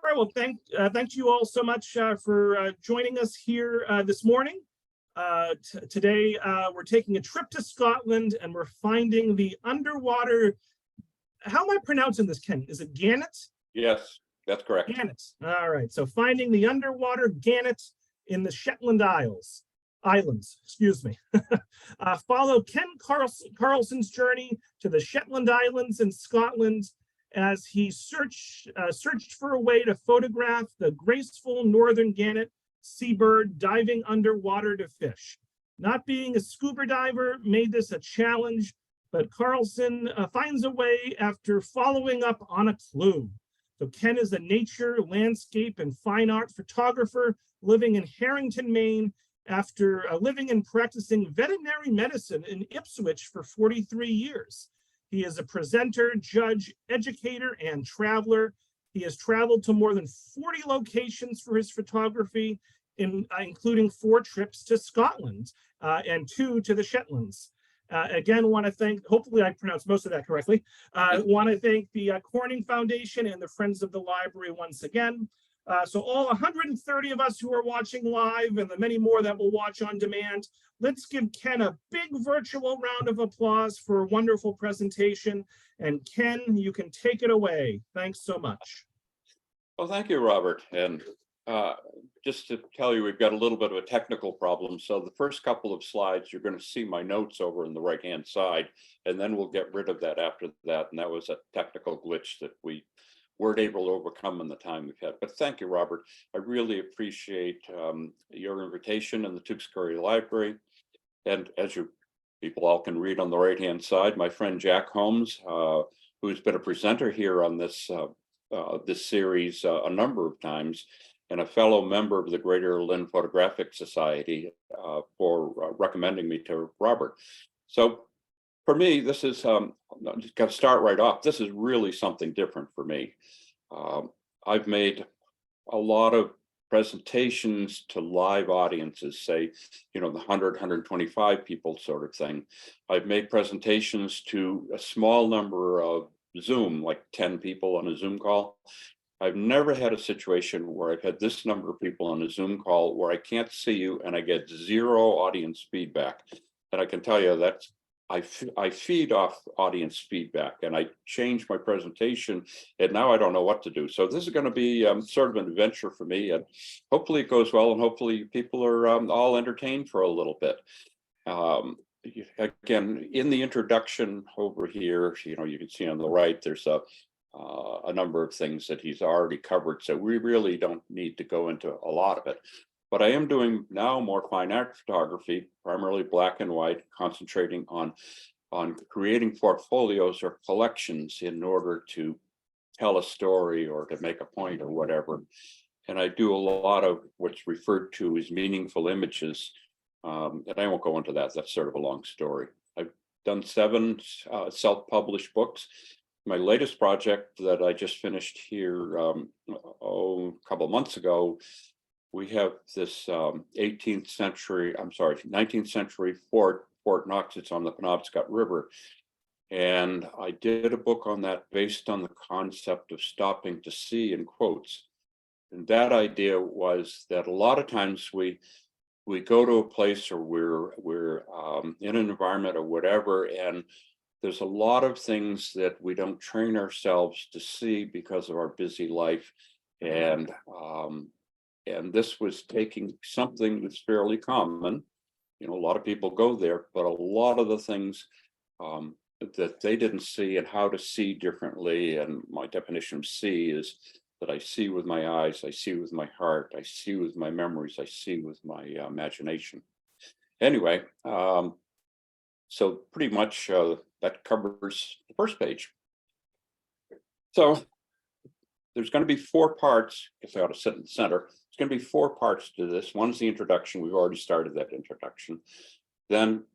right, well, thank you all so much for joining us here this morning. Today, we're taking a trip to Scotland and we're finding the underwater, how am I pronouncing this, Ken? Is it Gannet? Yes, that's correct. Gannet. All right, so finding the underwater Gannet in the Shetland Islands, excuse me. Follow Ken Carlson's journey to the Shetland Islands in Scotland as he searched for a way to photograph the graceful northern gannet seabird diving underwater to fish. Not being a scuba diver made this a challenge, but Carlson finds a way after following up on a clue. So Ken is a nature, landscape, and fine art photographer living in Harrington, Maine, after living and practicing veterinary medicine in Ipswich for 43 years. He is a presenter, judge, educator, and traveler. He has traveled to more than 40 locations for his photography, including 4 trips to Scotland and 2 to the Shetlands. Again, want to thank, hopefully I pronounced most of that correctly, want to thank the Corning Foundation and the Friends of the Library once again. So all 130 of us who are watching live and the many more that will watch on demand, let's give Ken a big virtual round of applause for a wonderful presentation. And Ken, you can take it away. Thanks so much. Well, thank you, Robert. And just to tell you, we've got a little bit of a technical problem. So the first couple of slides, you're going to see my notes over on the right-hand side, and then we'll get rid of that after that. And that was a technical glitch that we weren't able to overcome in the time we've had. But thank you, Robert. I really appreciate your invitation in the Tewksbury Library. And as you people all can read on the right-hand side, my friend Jack Holmes, who's been a presenter here on this this series a number of times, and a fellow member of the Greater Lynn Photographic Society, for recommending me to Robert. So for me, this is, I'm just got to start right off. This is really something different for me. I've made a lot of presentations to live audiences, say, you know, the 100, 125 people sort of thing. I've made presentations to a small number of Zoom, like 10 people on a Zoom call. I've never had a situation where I've had this number of people on a Zoom call where I can't see you and I get 0 audience feedback. And I can tell you that I feed off audience feedback, and I change my presentation, and now I don't know what to do. So this is going to be sort of an adventure for me, and hopefully it goes well, and hopefully people are all entertained for a little bit. Again, in the introduction over here, you know, you can see on the right, there's a number of things that he's already covered, so we really don't need to go into a lot of it. But I am doing now more fine art photography, primarily black and white, concentrating on creating portfolios or collections in order to tell a story or to make a point or whatever. And I do a lot of what's referred to as meaningful images. And I won't go into that. That's sort of a long story. I've done 7 self-published books. My latest project that I just finished here a couple of months ago, we have this 19th century Fort Knox. It's on the Penobscot River. And I did a book on that based on the concept of stopping to see, in quotes. And that idea was that a lot of times we go to a place, or we're in an environment or whatever, and there's a lot of things that we don't train ourselves to see because of our busy life. And this was taking something that's fairly common. You know, a lot of people go there, but a lot of the things that they didn't see, and how to see differently. And my definition of see is that I see with my eyes, I see with my heart, I see with my memories, I see with my imagination. Anyway, so pretty much that covers the first page. So there's going to be 4 parts. I guess I ought to sit in the center. It's going to be 4 parts to this. One's the introduction. We've already started that introduction. Then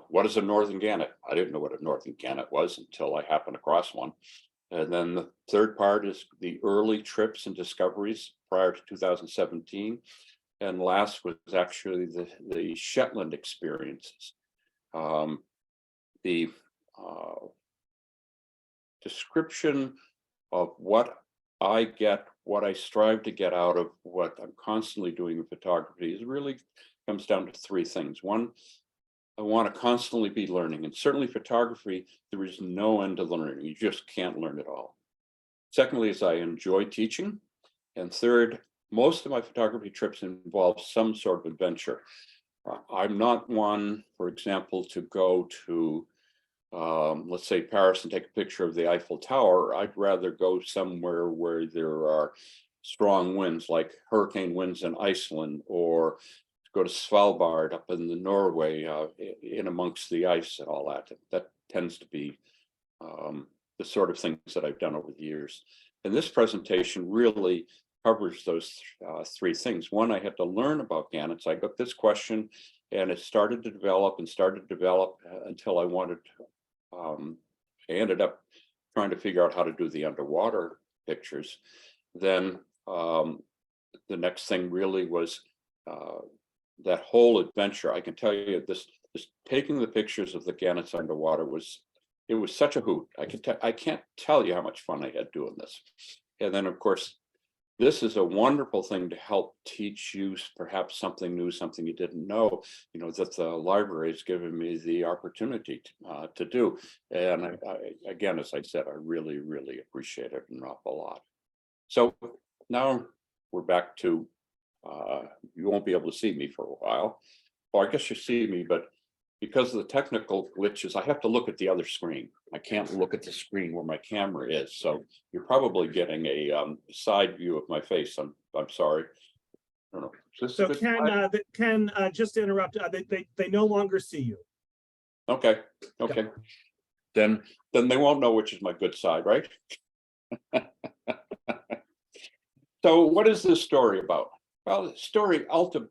what is a northern gannet? I didn't know what a northern gannet was until I happened across one. And then the third part is the early trips and discoveries prior to 2017. And last was actually the Shetland experiences. The description of what I get what I strive to get out of what I'm constantly doing in photography is really comes down to three things. One, I want to constantly be learning, and certainly photography, there is no end to learning. You just can't learn it all. Secondly, is I enjoy teaching. And third, most of my photography trips involve some sort of adventure. I'm not one, for example, to go to, let's say Paris and take a picture of the Eiffel Tower. I'd rather go somewhere where there are strong winds, like hurricane winds in Iceland, or go to Svalbard up in the Norway, in amongst the ice and all that. That tends to be the sort of things that I've done over the years. And this presentation really covers those three things. One, I had to learn about Gannet. So I got this question, and it started to develop until I wanted to, I ended up trying to figure out how to do the underwater pictures. Then the next thing really was that whole adventure. I can tell you this taking the pictures of the Gannets underwater was such a hoot. I can't tell you how much fun I had doing this. And then of course, this is a wonderful thing to help teach you perhaps something new, something you didn't know, that the library has given me the opportunity to do. And I, again, as I said, I really, really appreciate it an awful lot. So now we're back to, you won't be able to see me for a while. Well, I guess you see me, but because of the technical glitches, I have to look at the other screen. I can't look at the screen where my camera is. So you're probably getting a side view of my face. I'm sorry. I don't know. So Ken, just to interrupt, they no longer see you. Okay. Okay. Yeah. Then they won't know which is my good side, right? So what is this story about? Well, the story ultimately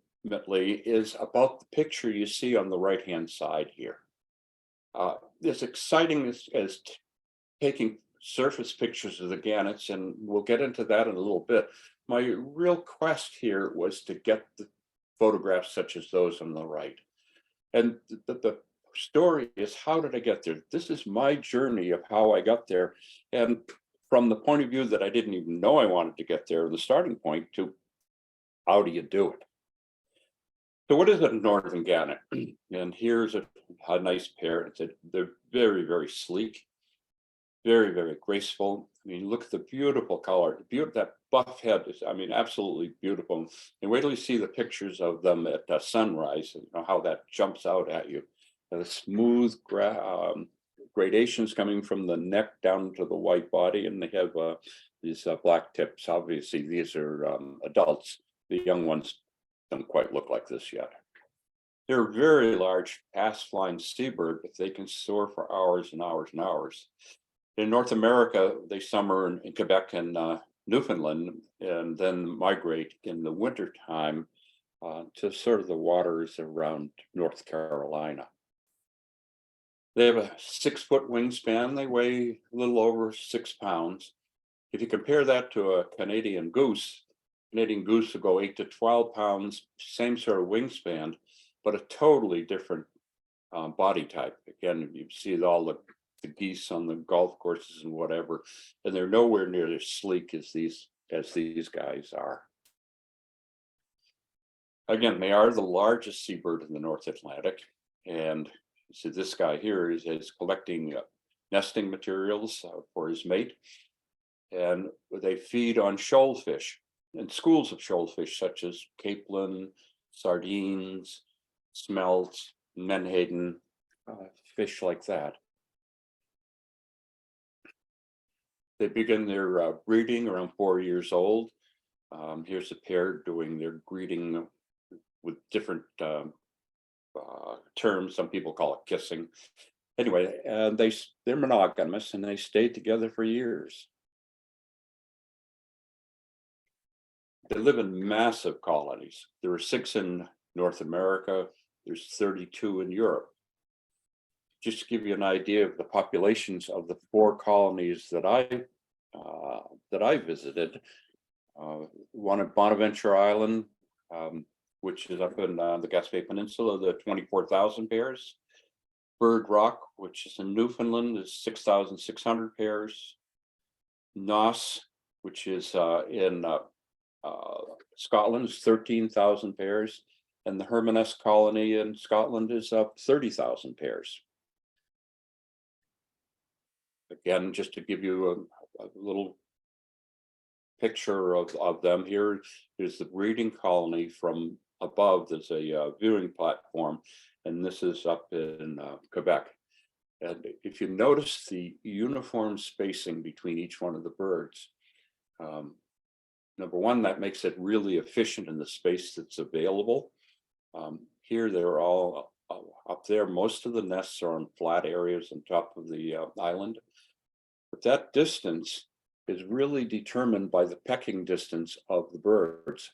is about the picture you see on the right-hand side here. As exciting as taking surface pictures of the Gannets, and we'll get into that in a little bit. My real quest here was to get the photographs such as those on the right. And the story is, how did I get there? This is my journey of how I got there. And from the point of view that I didn't even know I wanted to get there, the starting point, to how do you do it? So what is a northern gannet? And here's a nice pair. They're very, very sleek, very, very graceful. I mean, look at the beautiful color. That buff head is, I mean, absolutely beautiful. And wait till you see the pictures of them at sunrise, how that jumps out at you. The smooth gradations coming from the neck down to the white body, and they have these black tips. Obviously, these are adults. The young ones don't quite look like this yet. They're very large, fast-flying seabird, but they can soar for hours and hours and hours. In North America, they summer in Quebec and Newfoundland, and then migrate in the wintertime to sort of the waters around North Carolina. They have a 6-foot wingspan. They weigh a little over 6 pounds. If you compare that to a Canadian goose will go 8 to 12 pounds, same sort of wingspan, but a totally different body type. Again, you see all the geese on the golf courses and whatever, and they're nowhere near as sleek as these guys are. Again, they are the largest seabird in the North Atlantic, and so this guy here is collecting nesting materials for his mate, and they feed on shoalfish and schools of shoalfish such as capelin, sardines, smelts, menhaden, fish like that. They begin their breeding around 4 years old. Here's a pair doing their breeding with different terms. Some people call it kissing. Anyway, they're monogamous, and they stay together for years. They live in massive colonies. There are 6 in North America. There's 32 in Europe. Just to give you an idea of the populations of the 4 colonies that I visited, one at Bonaventure Island, which is up in the Gaspé Peninsula, the 24,000 pairs. Bird Rock, which is in Newfoundland, is 6,600 pairs. Noss, which is in Scotland is 13,000 pairs, and the Hermanus colony in Scotland is 30,000 pairs. Again, just to give you a little picture of them, here is the breeding colony from above. There's a viewing platform, and this is up in Quebec. And if you notice the uniform spacing between each one of the birds, number one, that makes it really efficient in the space that's available. Here, they're all up there. Most of the nests are on flat areas on top of the island. But that distance is really determined by the pecking distance of the birds.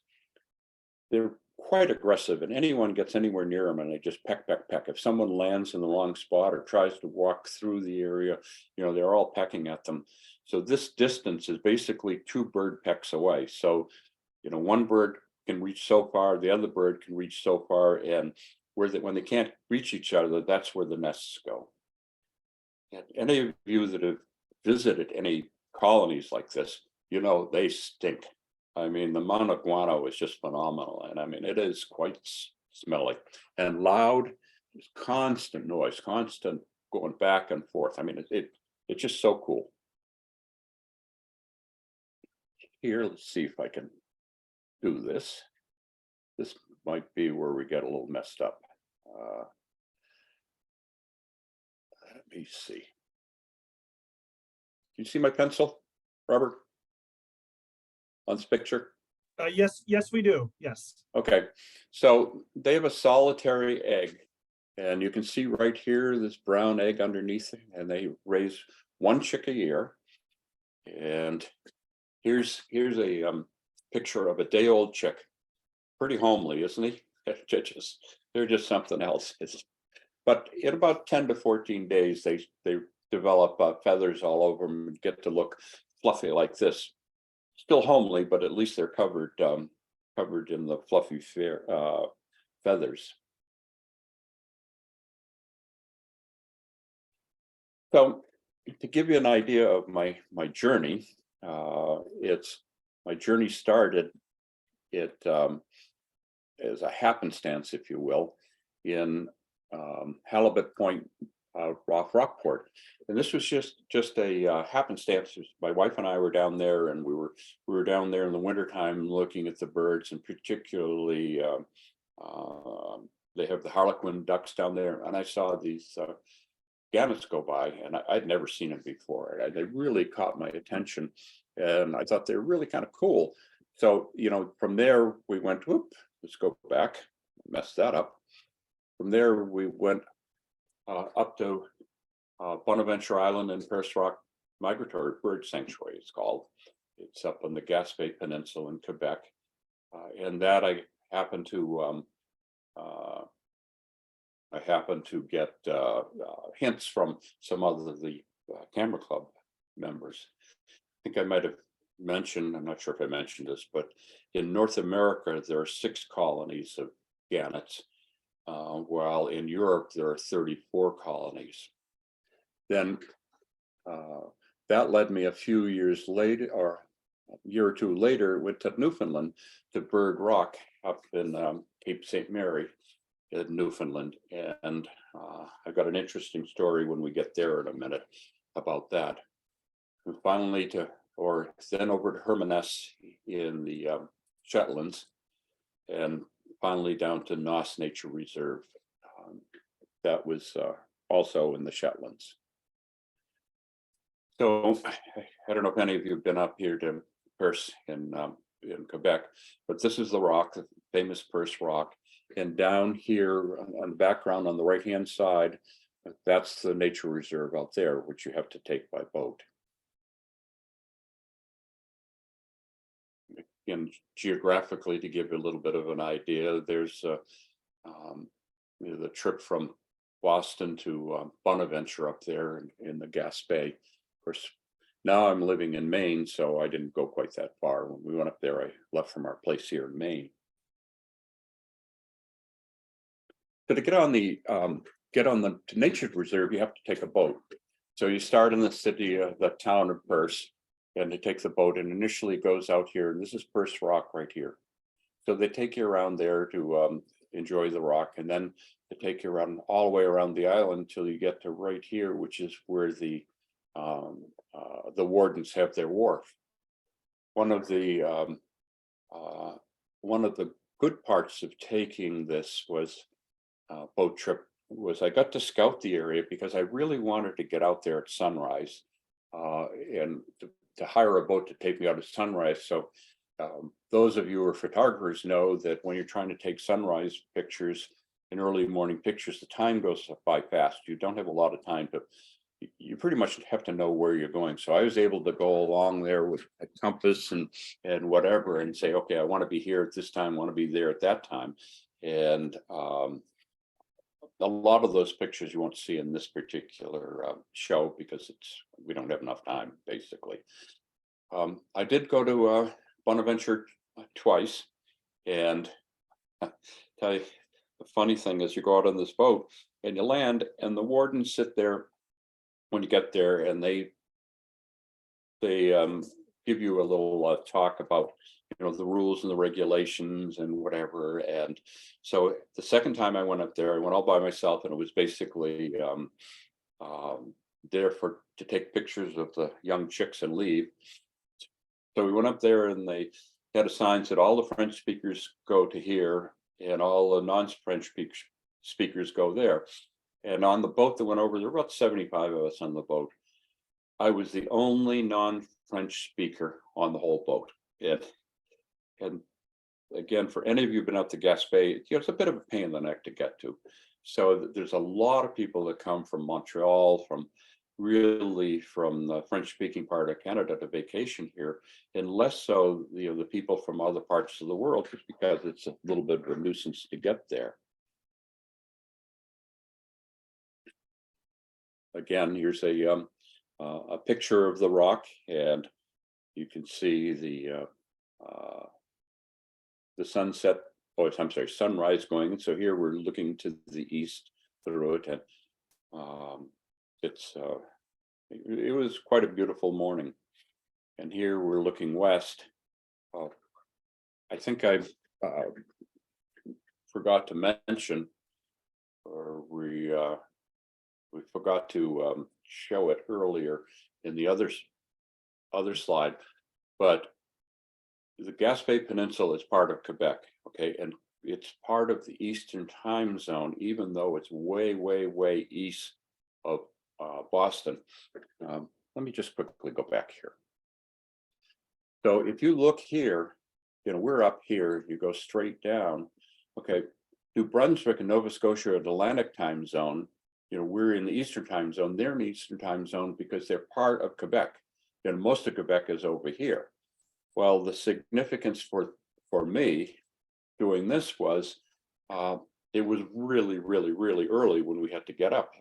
They're quite aggressive, and anyone gets anywhere near them and they just peck, peck, peck. If someone lands in the wrong spot or tries to walk through the area, they're all pecking at them. So this distance is basically 2 bird pecks away. So, one bird can reach so far, the other bird can reach so far, and when they can't reach each other, that's where the nests go. And any of you that have visited any colonies like this, they stink. I mean, the Mauna Guano is just phenomenal. And I mean, it is quite smelly and loud. There's constant noise, constant going back and forth. I mean, it's just so cool. Here, let's see if I can do this. This might be where we get a little messed up. Let me see. Do you see my pencil, Robert, on this picture? Yes, we do. Yes. Okay, so they have a solitary egg, and you can see right here this brown egg underneath, and they raise 1 chick a year. And here's a picture of a day-old chick. Pretty homely, isn't he? They're just something else. But in about 10 to 14 days, they develop feathers all over them and get to look fluffy like this. Still homely, but at least they're covered in the fluffy feathers. So to give you an idea of my journey, my journey started as a happenstance, if you will, in Halibut Point, off Rockport. And this was just a happenstance. My wife and I were down there, and we were down there in the wintertime looking at the birds, and particularly they have the harlequin ducks down there, and I saw these gannets go by, and I'd never seen them before. They really caught my attention, and I thought they were really kind of cool. So, from there we went, whoop, let's go back, messed that up. From there we went up to Bonaventure Island and Perce Rock Migratory Bird Sanctuary, it's called. It's up on the Gaspé Peninsula in Quebec. And that I happened to get hints from some other of the Camera Club members. I think I might have mentioned, I'm not sure if I mentioned this, but in North America, there are 6 colonies of gannets, while in Europe, there are 34 colonies. Then that led me a few years later, or a year or two later, went to Newfoundland to Bird Rock up in Cape St. Mary in Newfoundland. And I've got an interesting story when we get there in a minute about that. And finally then over to Hermanus in the Shetlands, and finally down to Noss Nature Reserve. That was also in the Shetlands. So I don't know if any of you have been up here to Perce in Quebec, but this is the rock, the famous Perce Rock. And down here on the background on the right-hand side, that's the nature reserve out there, which you have to take by boat. And geographically, to give you a little bit of an idea, there's the trip from Boston to Bonaventure up there in the Gaspé. Of course, now I'm living in Maine, so I didn't go quite that far. When we went up there, I left from our place here in Maine. So to get on the nature reserve, you have to take a boat. So you start in the town of Perce, and they take the boat, and initially it goes out here, and this is Purse Rock right here. So they take you around there to enjoy the rock, and then they take you around all the way around the island until you get to right here, which is where the wardens have their wharf. One of the good parts of taking this boat trip was I got to scout the area because I really wanted to get out there at sunrise, and to hire a boat to take me out at sunrise. So those of you who are photographers know that when you're trying to take sunrise pictures and early morning pictures, the time goes by fast. You don't have a lot of time you pretty much have to know where you're going. So I was able to go along there with a compass and whatever and say, okay, I want to be here at this time, I want to be there at that time. And a lot of those pictures you won't see in this particular show because we don't have enough time, basically. I did go to Bonaventure twice, and tell you the funny thing is, you go out on this boat and you land, and the wardens sit there when you get there, and they give you a little talk about the rules and the regulations and whatever. And so the second time I went up there, I went all by myself, and it was basically there to take pictures of the young chicks and leave. So we went up there, and they had a sign that said all the French speakers go to here and all the non-French speakers go there. And on the boat that went over, there were about 75 of us on the boat. I was the only non-French speaker on the whole boat. And again, for any of you who've been out to Gaspé, it's a bit of a pain in the neck to get to. So there's a lot of people that come from Montreal, from the French-speaking part of Canada to vacation here, and less so the people from other parts of the world, just because it's a little bit of a nuisance to get there. Again, here's a picture of the rock, and you can see the sunset. Oh, I'm sorry, sunrise going. And so here we're looking to the east through it, and it was quite a beautiful morning. And here we're looking west. I think I forgot to mention, or we forgot to show it earlier in the other slide, but the Gaspé Peninsula is part of Quebec, okay, and it's part of the Eastern time zone, even though it's way, way, way east of Boston. Let me just quickly go back here. So if you look here, we're up here, you go straight down, okay, New Brunswick and Nova Scotia are Atlantic time zone. We're in the Eastern time zone, they're in the Eastern time zone because they're part of Quebec. Most of Quebec is over here. Well, the significance for me doing this was, it was really, really, really early when we had to get up.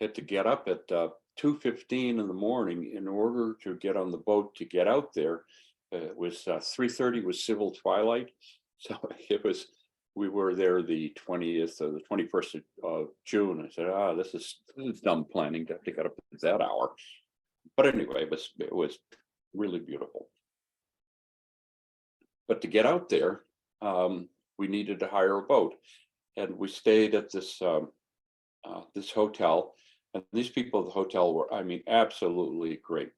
Had to get up at 2:15 in the morning in order to get on the boat to get out there. It was 3:30 was civil twilight. So we were there the 20th or the 21st of June. I said, this is dumb planning to have to get up at that hour. But anyway, it was really beautiful. But to get out there, we needed to hire a boat, and we stayed at this hotel. And these people at the hotel were, absolutely great.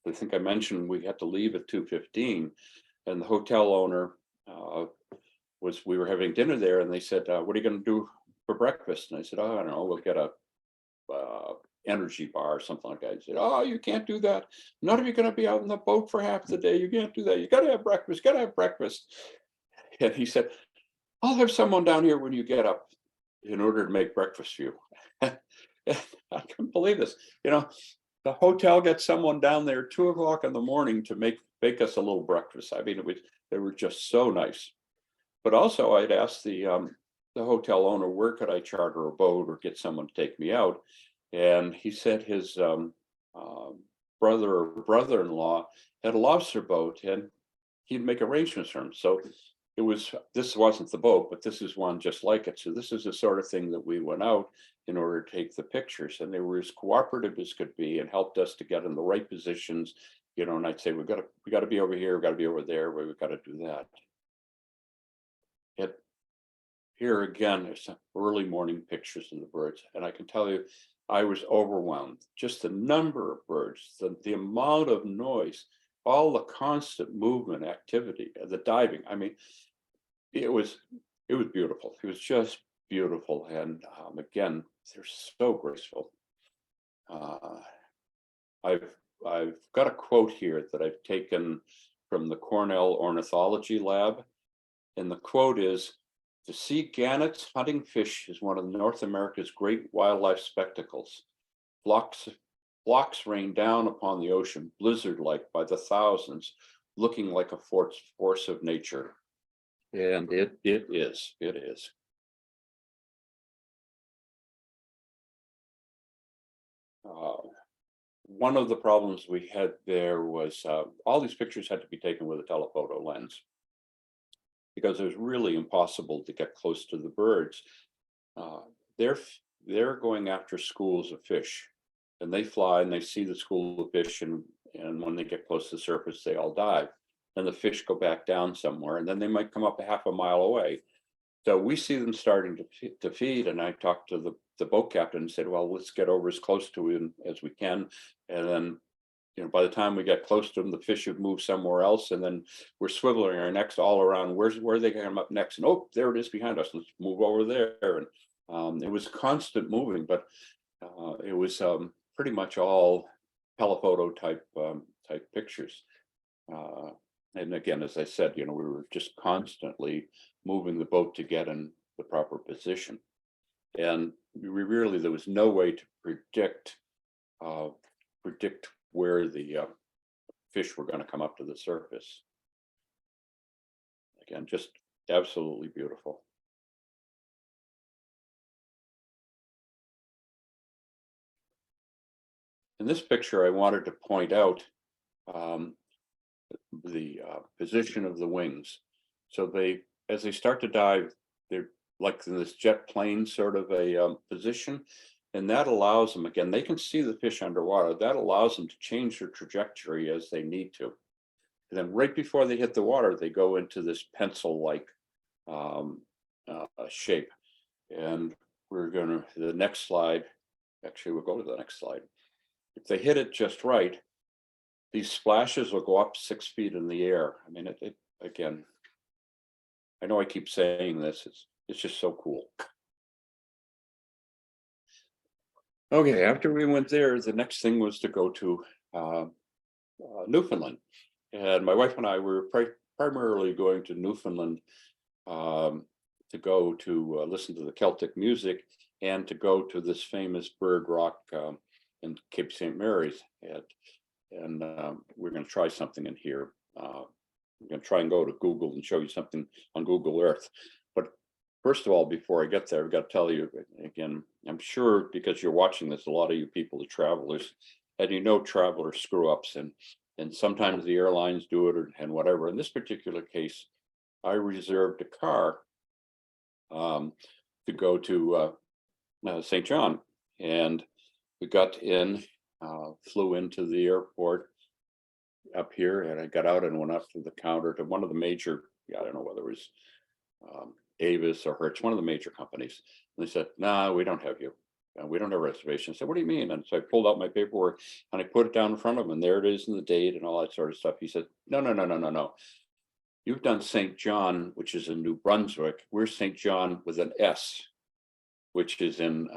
I think I mentioned we had to leave at 2:15, and the hotel owner we were having dinner there, and they said, what are you going to do for breakfast? And I said, I don't know, we'll get a energy bar or something like that. He said, you can't do that. None of you are going to be out on the boat for half the day. You can't do that. You got to have breakfast, And he said, I'll have someone down here when you get up in order to make breakfast for you. I couldn't believe this. The hotel gets someone down there 2 o'clock in the morning to bake us a little breakfast. They were just so nice. But also I'd asked the hotel owner, where could I charter a boat or get someone to take me out? And he said his brother or brother-in-law had a lobster boat, and he'd make arrangements for him. So this wasn't the boat, but this is one just like it. So this is the sort of thing that we went out in order to take the pictures, and they were as cooperative as could be and helped us to get in the right positions, you know, and I'd say, we got to be over here, we got to be over there, we've got to do that. Here again, there's some early morning pictures of the birds, and I can tell you, I was overwhelmed. Just the number of birds, the amount of noise, all the constant movement, activity, the diving. I mean, it was beautiful. It was just beautiful, and again, they're so graceful. I've got a quote here that I've taken from the Cornell Ornithology Lab, and the quote is, "To see gannets hunting fish is one of North America's great wildlife spectacles. Flocks rain down upon the ocean, blizzard-like by the thousands, looking like a force of nature." And it is. One of the problems we had there was all these pictures had to be taken with a telephoto lens, because it was really impossible to get close to the birds. They're going after schools of fish, and they fly and they see the school of fish, and when they get close to the surface, they all dive. And the fish go back down somewhere, and then they might come up a half a mile away. So we see them starting to feed, and I talked to the boat captain and said, well, let's get over as close to him as we can. And then, you know, by the time we get close to them, the fish have moved somewhere else, and then we're swiveling our necks all around. Where are they going to come up next? And oh, there it is behind us. Let's move over there. And it was constant moving, but it was pretty much all telephoto type pictures. And again, as I said, you know, we were just constantly moving the boat to get in the proper position. And there was no way to predict where the fish were going to come up to the surface. Again, just absolutely beautiful. In this picture, I wanted to point out the position of the wings. So as they start to dive, they're like in this jet plane sort of a position, and that allows them, again, they can see the fish underwater. That allows them to change their trajectory as they need to. And then right before they hit the water, they go into this pencil-like shape. And we're going to the next slide. Actually, we'll go to the next slide. If they hit it just right, these splashes will go up 6 feet in the air. I mean, it again, I know I keep saying this, it's just so cool. Okay, after we went there, the next thing was to go to Newfoundland. And my wife and I were primarily going to Newfoundland to go to listen to the Celtic music and to go to this famous bird rock in Cape St. Mary's. And we're going to try something in here. I'm going to try and go to Google and show you something on Google Earth. But first of all, before I get there, I've got to tell you again, I'm sure because you're watching this, a lot of you people are travelers, and you know travelers screw ups, and sometimes the airlines do it and whatever. In this particular case, I reserved a car to go to St. John, and we got in, flew into the airport up here, and I got out and went up to the counter to one of the major, I don't know whether it was Avis or Hertz, one of the major companies. And they said, "Nah, we don't have you. We don't have reservations." I said, "What do you mean?" And so I pulled out my paperwork and I put it down in front of him, and there it is, and the date and all that sort of stuff. He said, No. You've done St. John, which is in New Brunswick. We're St. John with an S, which is in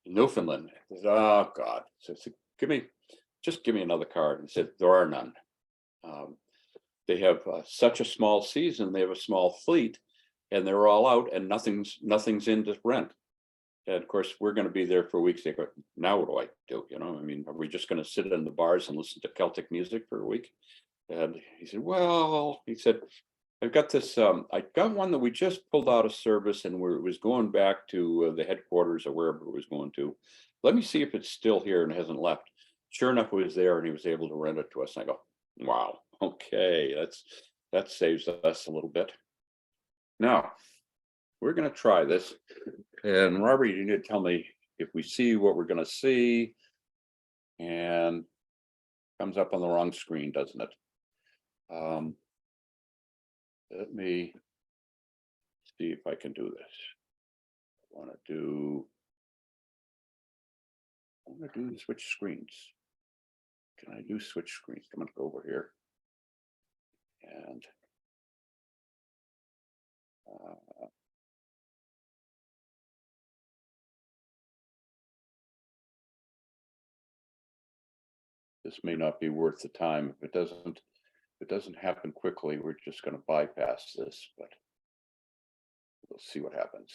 Newfoundland." I said, "Oh God." So I said, just give me another card. And he said, "There are none. They have such a small season. They have a small fleet, and they're all out, and nothing's in to rent." And of course, we're going to be there for weeks. They go, "Now what do I do? You know, I mean, are we just going to sit in the bars and listen to Celtic music for a week?" And he said, "Well," he said, "I've got this. I got one that we just pulled out of service, and it was going back to the headquarters or wherever it was going to. Let me see if it's still here and hasn't left." Sure enough, it was there, and he was able to rent it to us. And I go, "Wow, okay, that saves us a little bit." Now, we're going to try this. And Robert, you need to tell me if we see what we're going to see. And comes up on the wrong screen, doesn't it? Let me see if I can do this. I want to do switch screens. Can I do switch screens? I'm going to go over here. And this may not be worth the time. If it doesn't happen quickly, we're just going to bypass this, but we'll see what happens.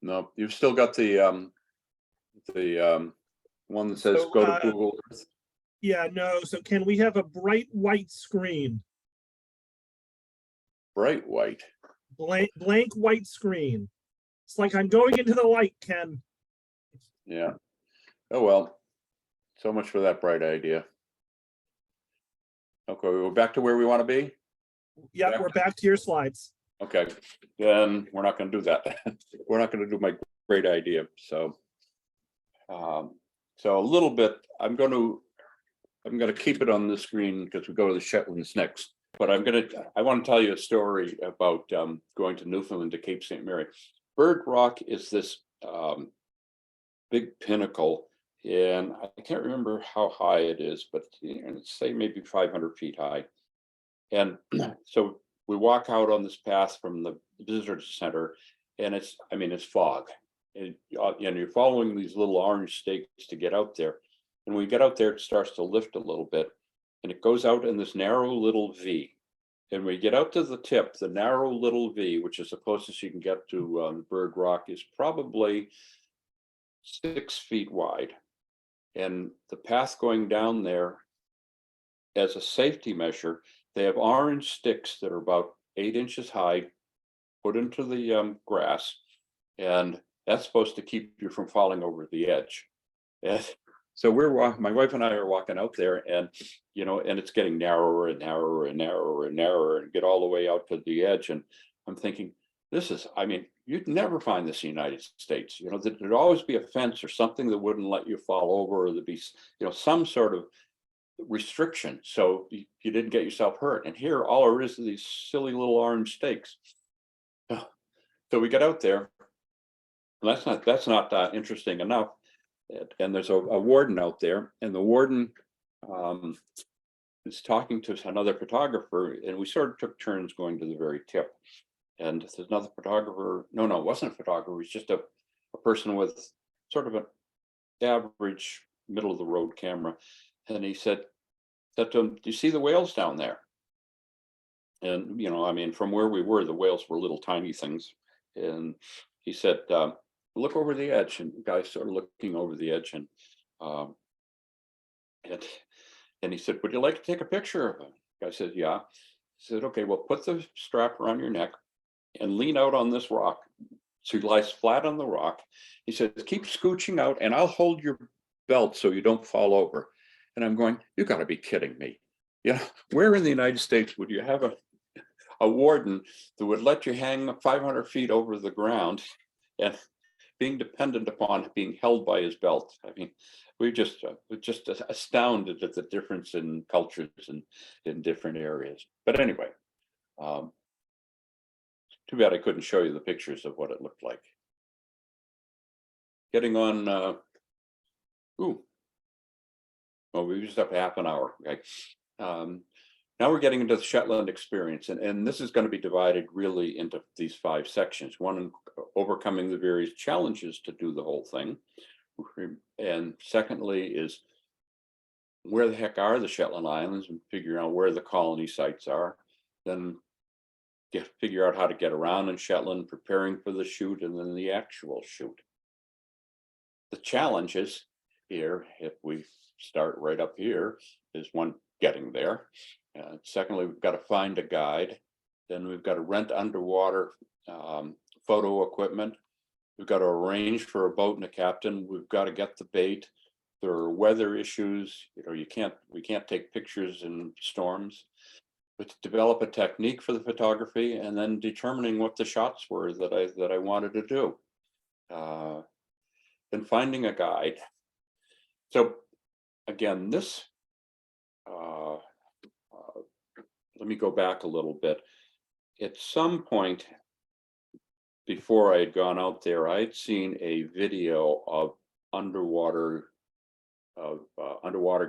No, you've still got the one that says So, go to Google Earth. Yeah, no. So can we have a bright white screen? Bright white. Blank white screen. It's like I'm going into the light, Ken. Yeah. Oh, well, so much for that bright idea. Okay, we're back to where we want to be. Yeah, we're back to your slides. Okay, then we're not going to do that. We're not going to do my great idea. So a little bit, I'm going to keep it on the screen because we go to the Shetlands next. But I want to tell you a story about going to Newfoundland to Cape St. Mary. Bird Rock is this big pinnacle, and I can't remember how high it is, but say maybe 500 feet high. And so we walk out on this path from the visitor center, and it's fog. And you're following these little orange stakes to get out there. And when we get out there, it starts to lift a little bit, and it goes out in this narrow little V. And we get out to the tip, the narrow little V, which is the closest you can get to Bird Rock, is probably 6 feet wide. And the path going down there, as a safety measure, they have orange sticks that are about 8 inches high, put into the grass, and that's supposed to keep you from falling over the edge. And so my wife and I are walking out there, and and it's getting narrower and narrower and narrower and narrower, and get all the way out to the edge. And I'm thinking, you'd never find this in the United States. There'd always be a fence or something that wouldn't let you fall over, or there'd be some sort of restriction so you didn't get yourself hurt. And here all there is these silly little orange stakes. So we get out there, and that's not interesting enough. And there's a warden out there, and the warden is talking to another photographer, and we sort of took turns going to the very tip. And there's another photographer. No, it wasn't a photographer. He's just a person with sort of an average middle of the road camera. And he said to him, "Do you see the whales down there?" And from where we were, the whales were little tiny things. And he said, "Look over the edge." And the guy started looking over the edge, and he said, "Would you like to take a picture of them?" The guy said, "Yeah." He said, "Okay, well, put the strap around your neck and lean out on this rock." So he lies flat on the rock. He said, "Keep scooching out, and I'll hold your belt so you don't fall over." And I'm going, "You got to be kidding me. Where in the United States would you have a warden that would let you hang 500 feet over the ground and being dependent upon being held by his belt?" We're just astounded at the difference in cultures and in different areas. But anyway, too bad I couldn't show you the pictures of what it looked like. Getting on, we just have half an hour. Okay. Now we're getting into the Shetland experience, and this is going to be divided really into these 5 sections. One, overcoming the various challenges to do the whole thing. And secondly is, where the heck are the Shetland Islands, and figuring out where the colony sites are. Then figure out how to get around in Shetland, preparing for the shoot, and then the actual shoot. The challenges here, if we start right up here, is one, getting there. Secondly, we've got to find a guide. Then we've got to rent underwater photo equipment. We've got to arrange for a boat and a captain. We've got to get the bait. There are weather issues. We can't take pictures in storms. But to develop a technique for the photography, and then determining what the shots were that I wanted to do. then finding a guide. So again, this, let me go back a little bit. At some point before I had gone out there, I had seen a video of underwater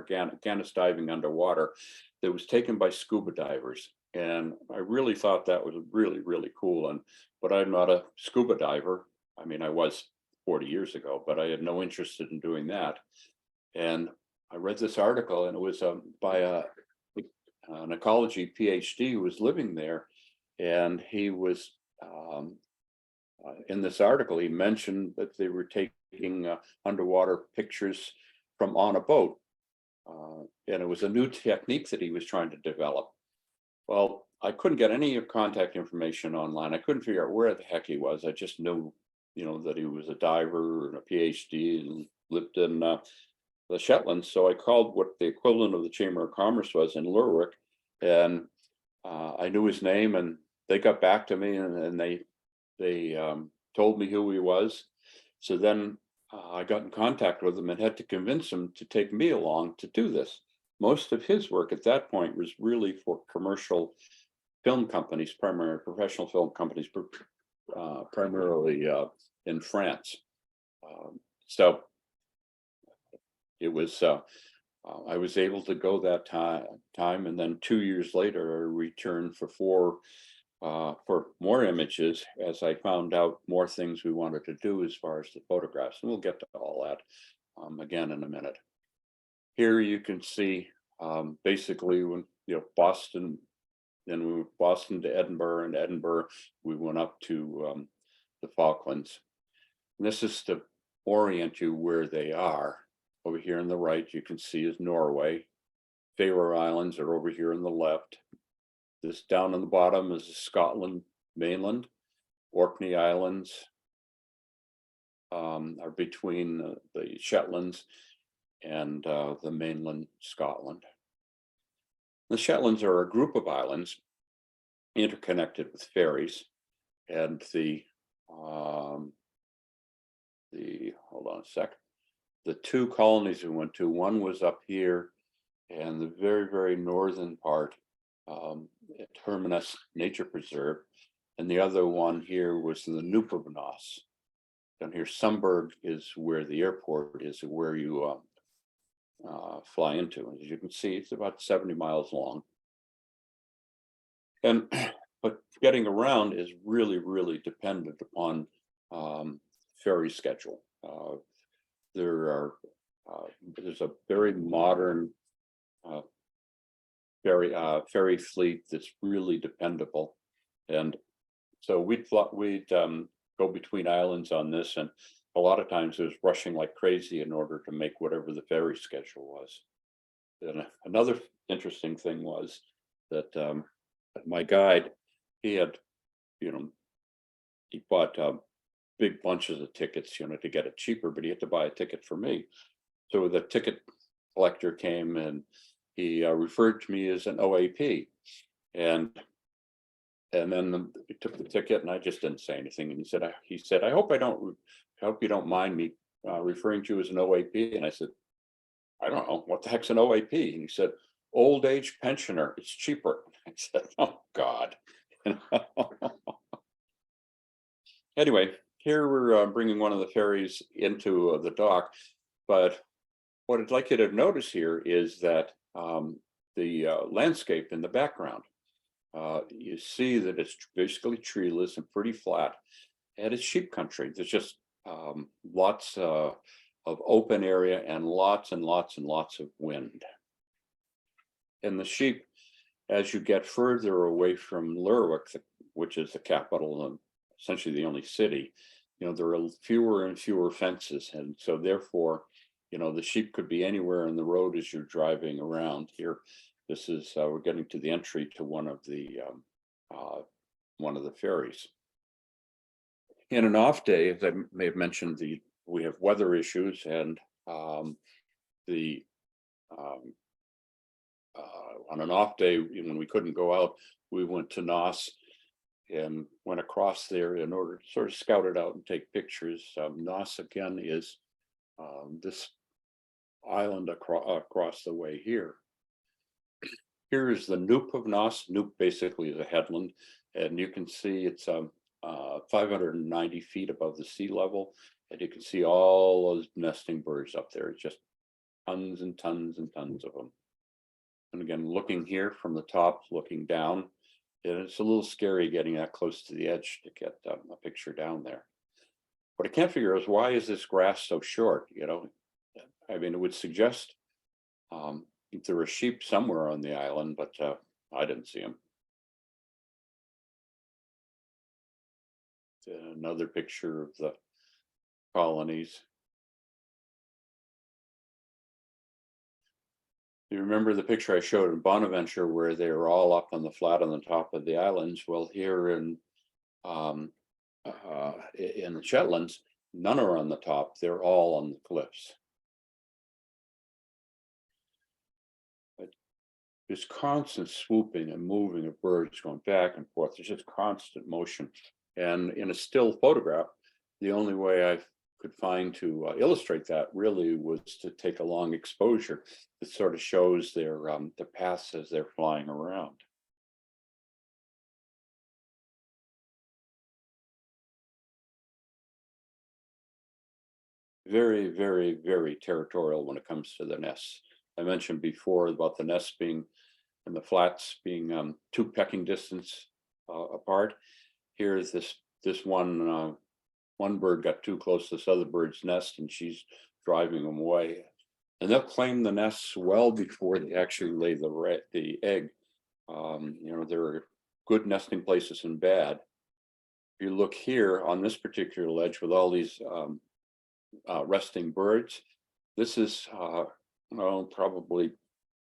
Gannet diving underwater that was taken by scuba divers. And I really thought that was really, really cool. But I'm not a scuba diver. I mean, I was 40 years ago, but I had no interest in doing that. And I read this article, and it was by an ecology PhD who was living there. And he was, in this article, he mentioned that they were taking underwater pictures from on a boat. And it was a new technique that he was trying to develop. Well, I couldn't get any contact information online. I couldn't figure out where the heck he was. I just knew, that he was a diver and a PhD and lived in the Shetlands. So I called what the equivalent of the Chamber of Commerce was in Lerwick, and I knew his name, and they got back to me, and they told me who he was. So then I got in contact with him and had to convince him to take me along to do this. Most of his work at that point was really for commercial film companies, primarily professional film companies, primarily in France. So it was, I was able to go that time, and then 2 years later, I returned for more images as I found out more things we wanted to do as far as the photographs. And we'll get to all that again in a minute. Here you can see basically when, Boston, then we went Boston to Edinburgh, and Edinburgh, we went up to the Falklands. And this is to orient you where they are. Over here on the right, you can see is Norway. Faroe Islands are over here on the left. This down on the bottom is Scotland mainland. Orkney Islands are between the Shetlands and the mainland Scotland. The Shetlands are a group of islands interconnected with ferries, and hold on a sec. The two colonies we went to, one was up here, and the very, very northern part, at Terminus Nature Preserve, and the other one here was in the Newfoundland. Down here, Sumburg is where the airport is, where you fly into. As you can see, it's about 70 miles long. But getting around is really, really dependent upon ferry schedule. There's a very modern ferry fleet that's really dependable, and so we'd go between islands on this, and a lot of times it was rushing like crazy in order to make whatever the ferry schedule was. And another interesting thing was that my guide, he had, he bought big bunches of tickets, to get it cheaper, but he had to buy a ticket for me. So the ticket collector came, and he referred to me as an OAP, and then he took the ticket, and I just didn't say anything. And he said, I hope you don't mind me referring to you as an OAP. And I said, I don't know, what the heck's an OAP? And he said, old age pensioner, it's cheaper. I said, oh God. Anyway, here we're bringing one of the ferries into the dock, but what I'd like you to notice here is that the landscape in the background, you see that it's basically treeless and pretty flat, and it's sheep country. There's just lots of open area and lots and lots and lots of wind. And the sheep, as you get further away from Lerwick, which is the capital and essentially the only city, there are fewer and fewer fences, and so therefore, the sheep could be anywhere in the road as you're driving around. Here, this is we're getting to the entry to one of the ferries. In an off day, as I may have mentioned, we have weather issues, and on an off day when we couldn't go out, we went to Nos, and went across there in order to sort of scout it out and take pictures. Nos again is this island across the way here. Here is the Noop of Nos. Noop basically is a headland, and you can see it's 590 feet above the sea level, and you can see all those nesting birds up there. It's just tons and tons and tons of them. And again, looking here from the top, looking down, and it's a little scary getting that close to the edge to get a picture down there. What I can't figure is, why is this grass so short? You know, I mean, it would suggest there were sheep somewhere on the island, but I didn't see them. Another picture of the colonies. You remember the picture I showed in Bonaventure where they were all up on the flat on the top of the islands? Well, here in the Shetlands, none are on the top. They're all on the cliffs. But there's constant swooping and moving of birds going back and forth. There's just constant motion. And in a still photograph, the only way I could find to illustrate that really was to take a long exposure that sort of shows their paths as they're flying around. Very, very, very territorial when it comes to the nests. I mentioned before about the nests being and the flats being 2 pecking distance apart. Here's this one bird got too close to this other bird's nest, and she's driving them away. And they'll claim the nests well before they actually lay the egg. You know, there are good nesting places and bad. If you look here on this particular ledge with all these resting birds, this is probably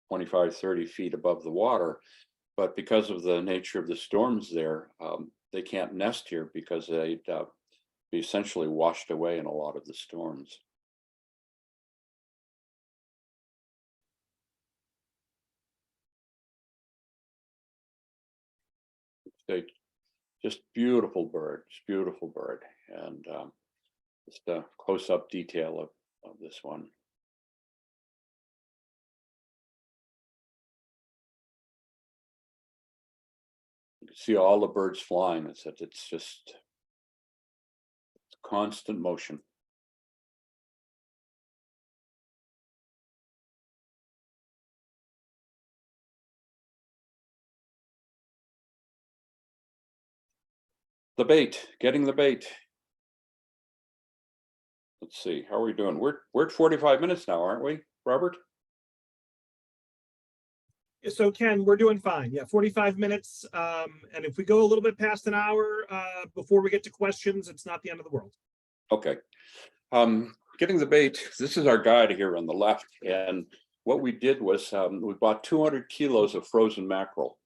25, 30 feet above the water. But because of the nature of the storms there, they can't nest here because they'd be essentially washed away in a lot of the storms. They just beautiful bird, and just a close-up detail of this one. You can see all the birds flying. It's just constant motion. The bait, getting the bait. Let's see, how are we doing? We're at 45 minutes now, aren't we, Robert? So Ken, we're doing fine. Yeah, 45 minutes. And if we go a little bit past an hour before we get to questions, it's not the end of the world. Okay. Getting the bait. This is our guide here on the left. And what we did was we bought 200 kilos of frozen mackerel.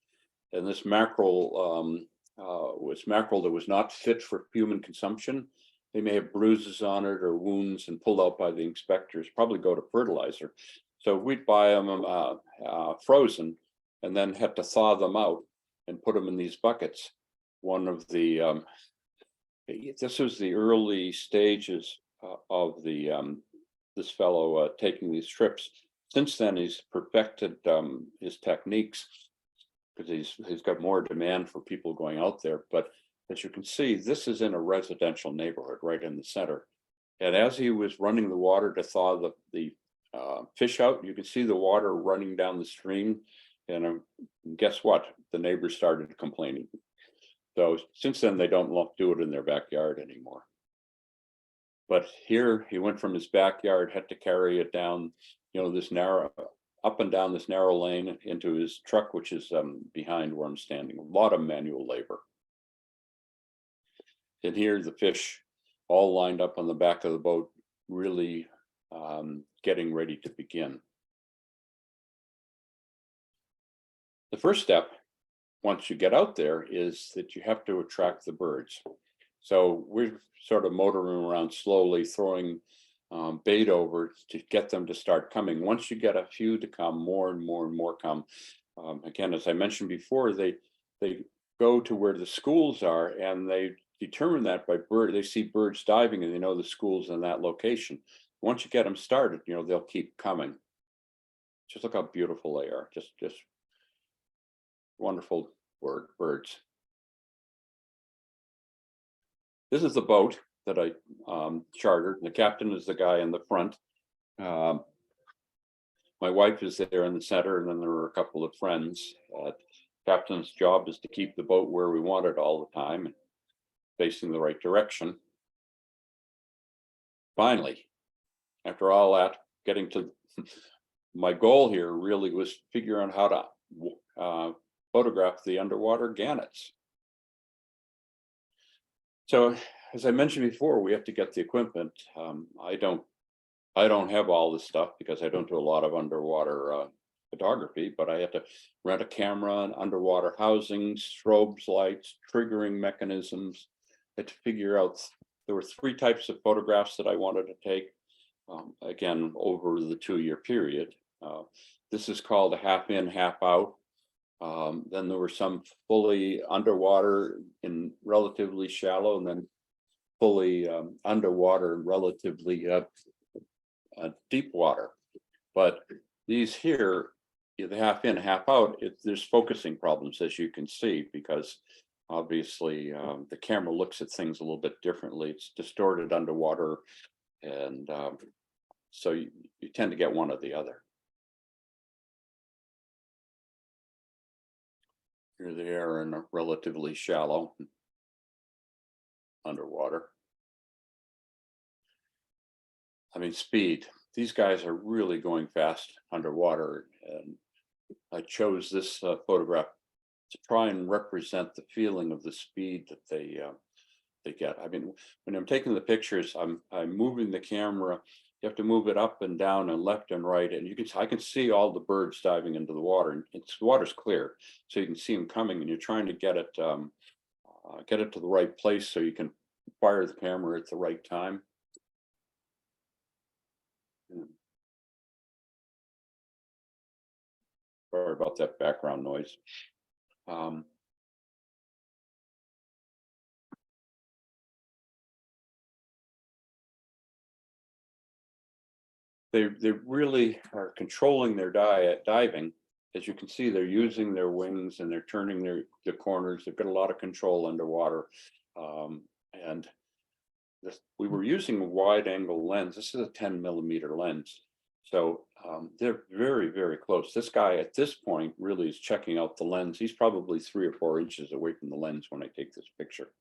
And this mackerel was mackerel that was not fit for human consumption. They may have bruises on it or wounds and pulled out by the inspectors, probably go to fertilizer. So we'd buy them frozen and then had to thaw them out and put them in these buckets. One of the, this was the early stages of this fellow taking these trips. Since then, he's perfected his techniques because he's got more demand for people going out there. But as you can see, this is in a residential neighborhood right in the center. And as he was running the water to thaw the fish out, you can see the water running down the stream. And guess what? The neighbors started complaining. So since then, they don't do it in their backyard anymore. But here he went from his backyard, had to carry it down, you know, this narrow, up and down this narrow lane into his truck, which is behind where I'm standing. A lot of manual labor. And here the fish all lined up on the back of the boat, really getting ready to begin. The first step, once you get out there, is that you have to attract the birds. So we're sort of motoring around slowly, throwing bait over to get them to start coming. Once you get a few to come, more and more and more come. Again, as I mentioned before, they go to where the schools are, and they determine that by they see birds diving and they know the school's in that location. Once you get them started, they'll keep coming. Just look how beautiful they are. Just wonderful birds. This is the boat that I chartered. The captain is the guy in the front. My wife is there in the center, and then there are a couple of friends. Captain's job is to keep the boat where we want it all the time and facing the right direction. Finally, after all that, getting to my goal here really was figure out how to photograph the underwater gannets. So, as I mentioned before, we have to get the equipment. I don't have all this stuff because I don't do a lot of underwater photography, but I had to rent a camera and underwater housings, strobes, lights, triggering mechanisms. I had to figure out, there were 3 types of photographs that I wanted to take, again, over the 2-year period. This is called a half in, half out. Then there were some fully underwater in relatively shallow, and then fully underwater and relatively deep water. But these here, the half in, half out, there's focusing problems, as you can see, because obviously the camera looks at things a little bit differently. It's distorted underwater, and so you tend to get one or the other. Here they are in a relatively shallow underwater. I mean, speed. These guys are really going fast underwater, and I chose this photograph to try and represent the feeling of the speed that they get. I mean, when I'm taking the pictures, I'm moving the camera. You have to move it up and down and left and right, and I can see all the birds diving into the water, and the water's clear, so you can see them coming, and you're trying to get it to the right place so you can fire the camera at the right time. Sorry about that background noise. They really are controlling their diving. As you can see, they're using their wings and they're turning the corners. They've got a lot of control underwater. And we were using a wide angle lens. This is a 10mm lens. So they're very, very close. This guy at this point really is checking out the lens. He's probably 3 or 4 inches away from the lens when I take this picture.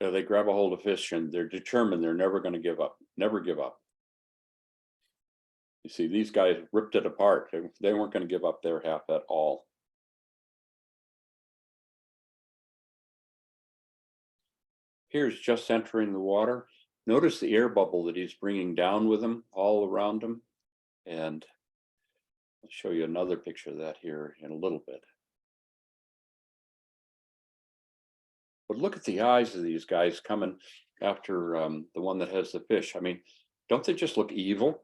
They grab a hold of fish and they're determined they're never going to give up. Never give up. You see, these guys ripped it apart. They weren't going to give up their half at all. Here's just entering the water. Notice the air bubble that he's bringing down with him all around him. And I'll show you another picture of that here in a little bit. But look at the eyes of these guys coming after the one that has the fish. I mean, don't they just look evil?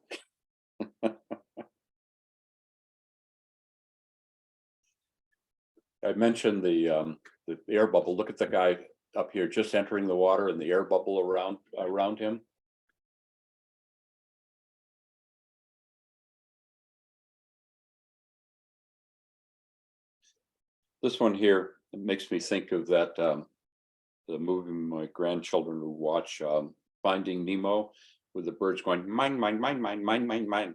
I mentioned the air bubble. Look at the guy up here just entering the water and the air bubble around him. This one here, it makes me think of that the movie my grandchildren will watch, Finding Nemo, with the birds going mine, mine, mine, mine, mine, mine, mine.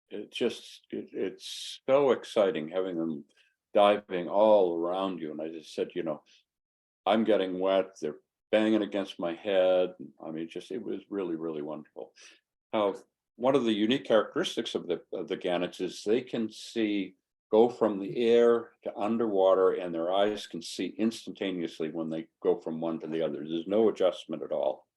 It's so exciting having them diving all around you. And I just said, I'm getting wet. They're banging against my head. I mean, it was really, really wonderful. One of the unique characteristics of the gannets is they can go from the air to underwater, and their eyes can see instantaneously when they go from one to the other. There's no adjustment at all.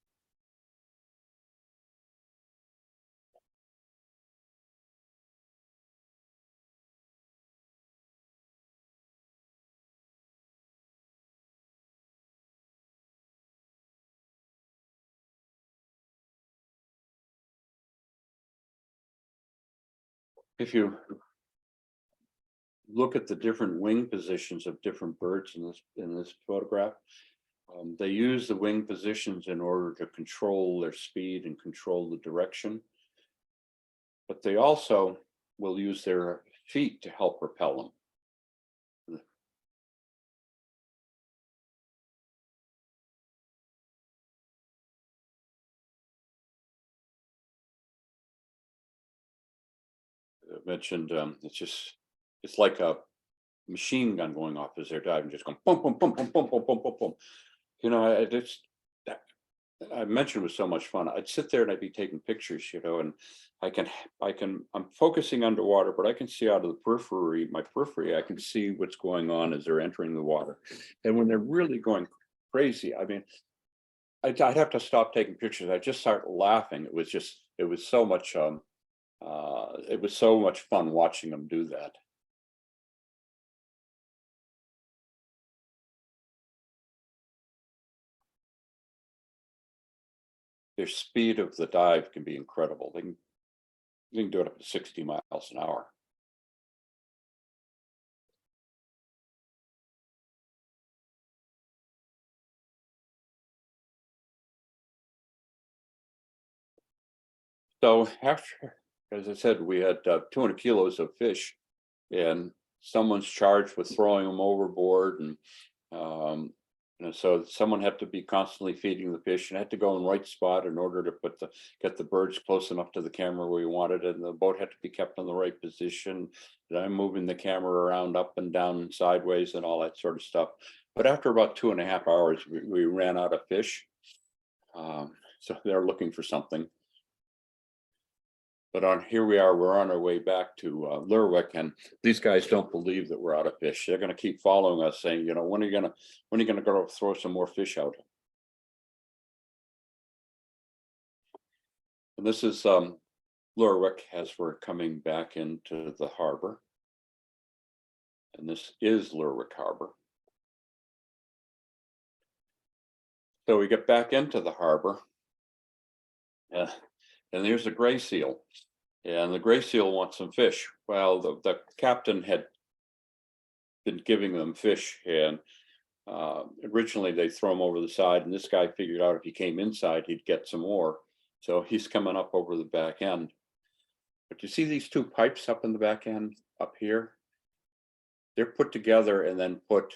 if you look at the different wing positions of different birds in this photograph, they use the wing positions in order to control their speed and control the direction. But they also will use their feet to help propel them. I mentioned it's like a machine gun going off as they're diving, just going boom, boom, boom, boom, boom, boom, boom, boom, boom. You know, I mentioned it was so much fun. I'd sit there and I'd be taking pictures, you know, and I'm focusing underwater, but I can see out of the my periphery, I can see what's going on as they're entering the water. And when they're really going crazy, I mean, I'd have to stop taking pictures. I just start laughing. It was so much, it was so much fun watching them do that. Their speed of the dive can be incredible. They can do it up to 60 miles an hour. So after, as I said, we had 200 kilos of fish, and someone's charged with throwing them overboard, and so someone had to be constantly feeding the fish and had to go in the right spot in order to get the birds close enough to the camera where we wanted it, and the boat had to be kept in the right position. And I'm moving the camera around up and down and sideways and all that sort of stuff. But after about 2.5 hours, we ran out of fish. So they're looking for something. But here we are, we're on our way back to Lerwick, and these guys don't believe that we're out of fish. They're going to keep following us, saying, you know, when are you going to go throw some more fish out? And this is Lerwick as we're coming back into the harbor. And this is Lerwick Harbor. So we get back into the harbor. And there's a gray seal, and the gray seal wants some fish. Well, the captain had been giving them fish, and originally they throw them over the side, and this guy figured out if he came inside, he'd get some more. So he's coming up over the back end. But you see these two pipes up in the back end up here? They're put together and then put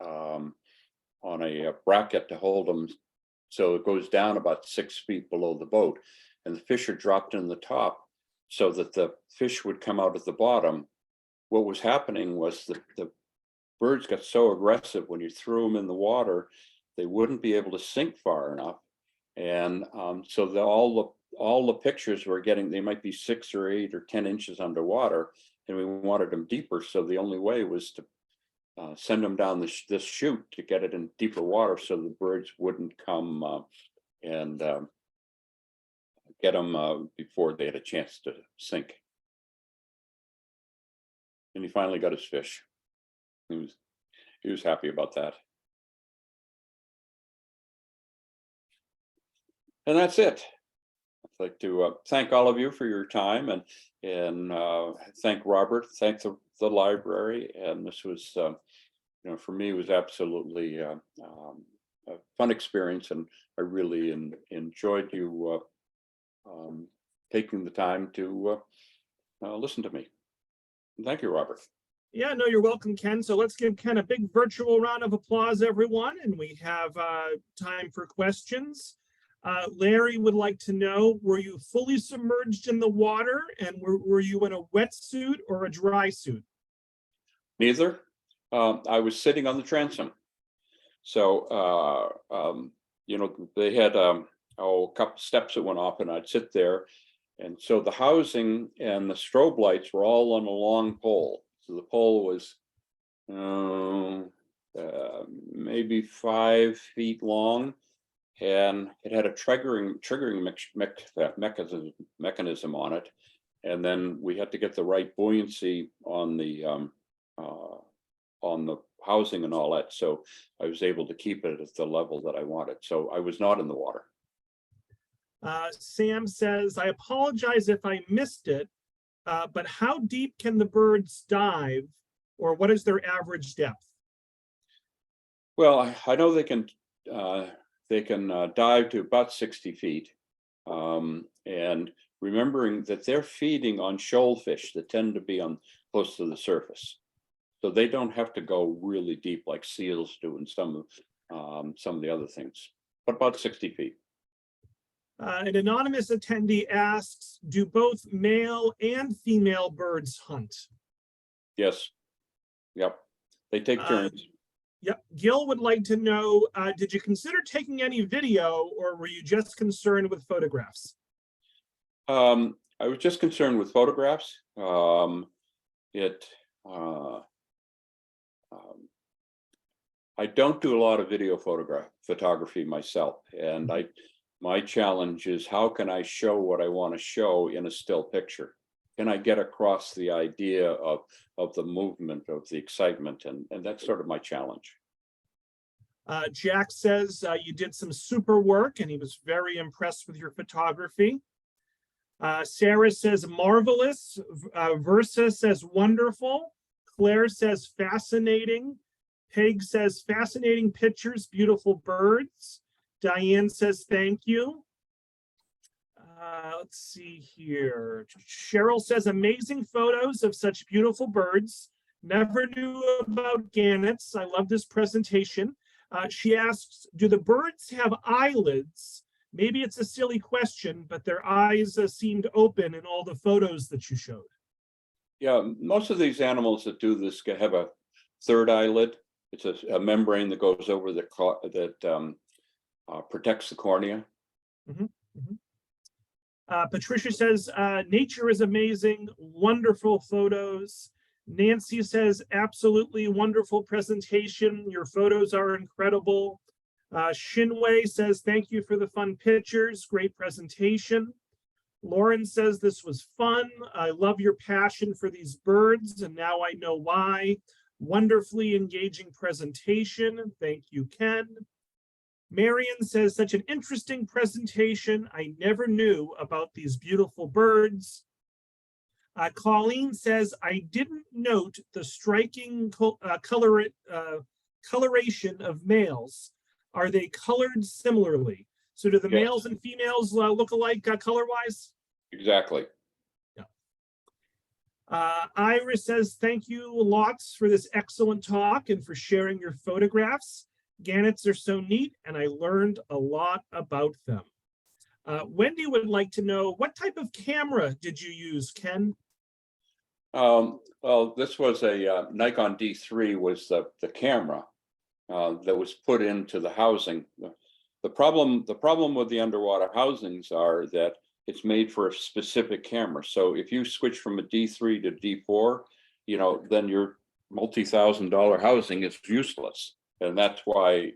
on a bracket to hold them, so it goes down about 6 feet below the boat. And the fish are dropped in the top so that the fish would come out at the bottom. What was happening was the birds got so aggressive when you threw them in the water, they wouldn't be able to sink far enough. And so all the pictures we're getting, they might be 6 or 8 or 10 inches underwater, and we wanted them deeper. So the only way was to send them down this chute to get it in deeper water so the birds wouldn't come and get them before they had a chance to sink. And he finally got his fish. He was happy about that. And that's it. I'd like to thank all of you for your time, and thank Robert, thank the library. And this was, you know, for me, it was absolutely a fun experience, and I really enjoyed you taking the time to listen to me. Thank you, Robert. Yeah, no, you're welcome, Ken. So let's give Ken a big virtual round of applause, everyone. And we have time for questions. Larry would like to know, were you fully submerged in the water, and were you in a wetsuit or a dry suit? Neither. I was sitting on the transom. So, you know, they had a couple steps that went off, and I'd sit there. And so the housing and the strobe lights were all on a long pole. So the pole was maybe 5 feet long, and it had a triggering mechanism on it. And then we had to get the right buoyancy on the housing and all that. So I was able to keep it at the level that I wanted. So I was not in the water. Sam says, I apologize if I missed it, but how deep can the birds dive, or what is their average depth? Well, I know they can dive to about 60 feet. And remembering that they're feeding on shoalfish that tend to be on close to the surface. So they don't have to go really deep like seals do and some of the other things, but about 60 feet. An anonymous attendee asks, do both male and female birds hunt? Yes. Yep. They take turns. Yep. Gil would like to know, did you consider taking any video, or were you just concerned with photographs? I was just concerned with photographs. I don't do a lot of video photography myself, and my challenge is, how can I show what I want to show in a still picture? Can I get across the idea of the movement, of the excitement, and that's sort of my challenge. Jack says you did some super work, and he was very impressed with your photography. Sarah says marvelous. Versa says wonderful. Claire says fascinating. Peg says fascinating pictures, beautiful birds. Diane says thank you. Let's see here. Cheryl says amazing photos of such beautiful birds. Never knew about gannets. I love this presentation. She asks, do the birds have eyelids? Maybe it's a silly question, but their eyes seemed open in all the photos that you showed. Yeah, most of these animals that do this have a third eyelid. It's a membrane that goes over that protects the cornea. Mm-hmm. Mm-hmm. Patricia says, nature is amazing, wonderful photos. Nancy says, absolutely wonderful presentation. Your photos are incredible. Shinwei says, thank you for the fun pictures. Great presentation. Lauren says, this was fun. I love your passion for these birds, and now I know why. Wonderfully engaging presentation. Thank you, Ken. Marion says, such an interesting presentation. I never knew about these beautiful birds. Colleen says, I didn't note the striking coloration of males. Are they colored similarly? So do the males and females look alike color-wise? Exactly. Yeah. Iris says, thank you lots for this excellent talk and for sharing your photographs. Gannets are so neat, and I learned a lot about them. Wendy would like to know, what type of camera did you use, Ken? Well, this was a Nikon D3 was the camera that was put into the housing. The problem with the underwater housings are that it's made for a specific camera. So if you switch from a D3 to D4, then your multi-$1,000 housing is useless. And that's why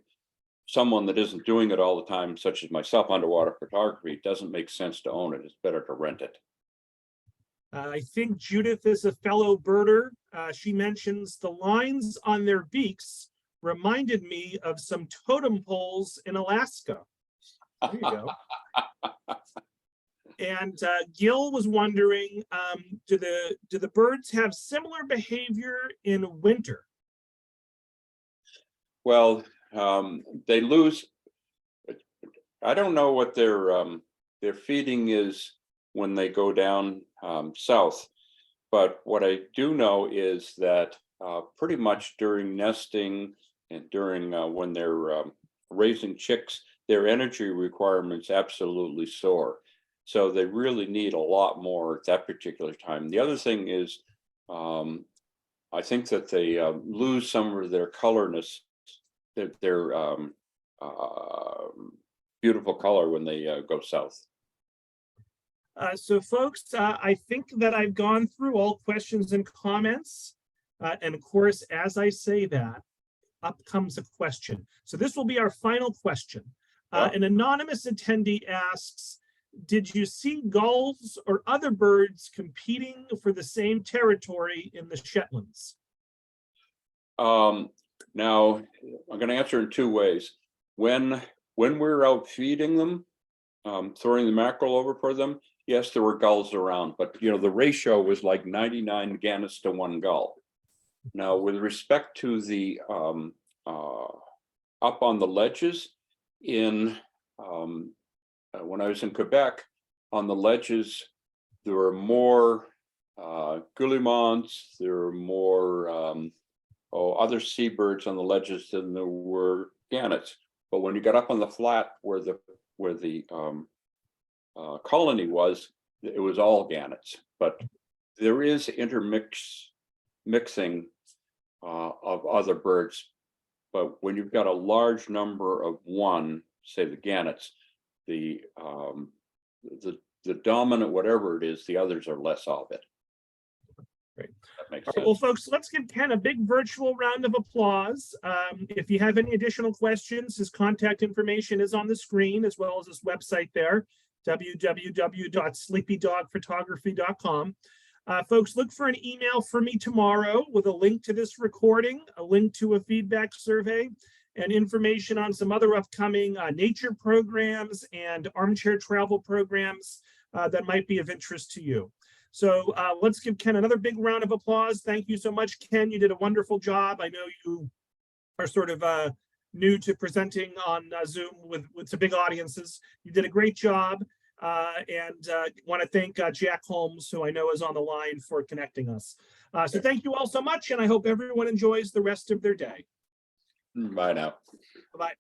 someone that isn't doing it all the time, such as myself, underwater photography, it doesn't make sense to own it. It's better to rent it. I think Judith is a fellow birder. She mentions the lines on their beaks reminded me of some totem poles in Alaska. There you go. And Gil was wondering, do the birds have similar behavior in winter? Well, they lose. I don't know what their feeding is when they go down south, but what I do know is that pretty much during nesting and during when they're raising chicks, their energy requirements absolutely soar. So they really need a lot more at that particular time. The other thing is, I think that they lose some of their colorness, their beautiful color when they go south. So folks, I think that I've gone through all questions and comments. And of course, as I say that, up comes a question. So this will be our final question. An anonymous attendee asks, did you see gulls or other birds competing for the same territory in the Shetlands? Now, I'm going to answer in two ways. When we're out feeding them, throwing the mackerel over for them, yes, there were gulls around, but you know, the ratio was like 99 gannets to 1 gull. Now, with respect to the up on the ledges when I was in Quebec, on the ledges, there were more guillemots, there were more other seabirds on the ledges than there were gannets. But when you got up on the flat where the colony was, it was all gannets. But there is mixing of other birds. But when you've got a large number of one, say the gannets, the dominant, whatever it is, the others are less of it. Great. That makes All right, sense. well, folks, let's give Ken a big virtual round of applause. If you have any additional questions, his contact information is on the screen, as well as his website there, www.sleepydogphotography.com. Folks, look for an email from me tomorrow with a link to this recording, a link to a feedback survey, and information on some other upcoming nature programs and armchair travel programs that might be of interest to you. So let's give Ken another big round of applause. Thank you so much, Ken. You did a wonderful job. I know you are sort of new to presenting on Zoom with some big audiences. You did a great job. And want to thank Jack Holmes, who I know is on the line, for connecting us. So thank you all so much, and I hope everyone enjoys the rest of their day. Bye now. Bye-bye.